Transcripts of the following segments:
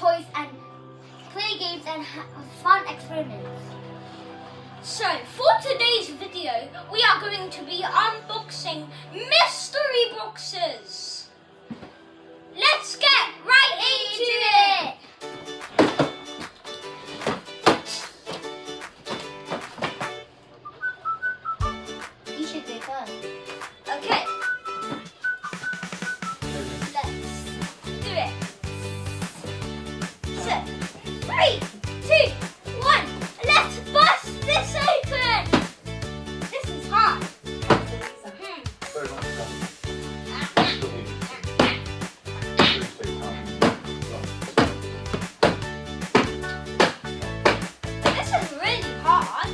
toys and play games and have fun experiments. So, for today's video, we are going to be unboxing mystery boxes. Let's get right into it. You should go first. Okay. Let's do it. So, 3, 2, 1. Let's bust this open. This is hard. This is really hard.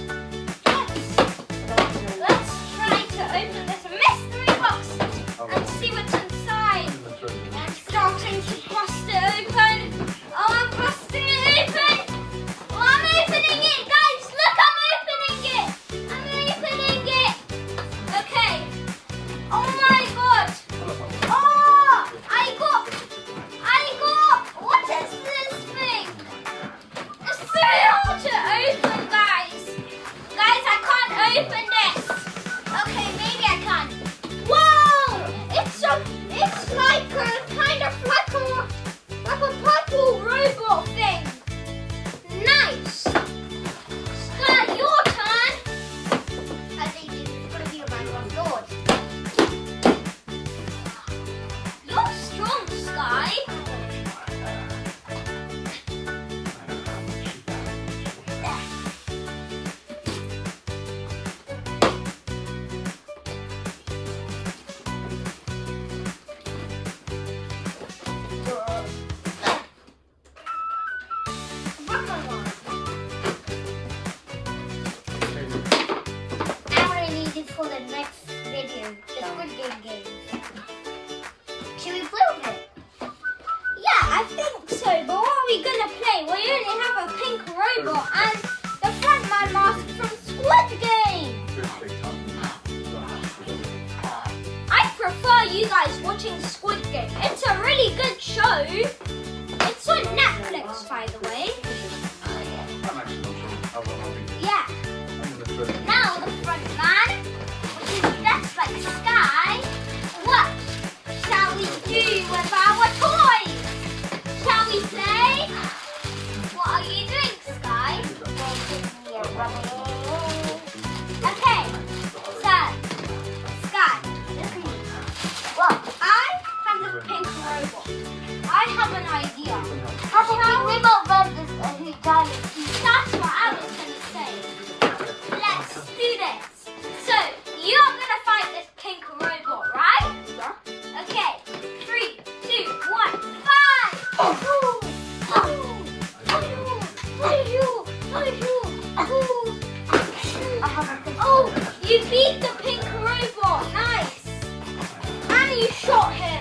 Let's try to open this mystery box and see what's inside. I'm starting to bust it open. Oh, I'm busting it open. Oh, I'm opening it, guys. Look, I'm opening it. I'm opening it. Okay. Oh my God. Oh, I got. What is this thing? It's so hard to open, guys. Guys, I can't open this. Okay, maybe I can. Whoa! It's like a kind of like a purple robot thing. Nice. Sky, your turn. I think it's going to be a Minecraft Lord. You're strong, Sky. I'm going to need it for the next video, the Squid Game. Should we play with it? Yeah, I think so. But what are we gonna play? We only have a pink robot and the frontman mask from Squid Game. I prefer you guys watching Squid Game. It's a really good show. It's on Netflix, by the way. Yeah. Now the frontman, which is dressed like Sky. What shall we do with our toys? Shall we play? What are you doing, Sky? Okay, so Sky, look at me. Well, I have this pink robot. I have an idea. Remote versus who died. That's what I was gonna say. Let's do this. So you're gonna fight this pink robot, right? Yeah. Okay. 3, 2, 1, fight! I have a picture. Oh, you beat the pink robot. Nice. And you shot him.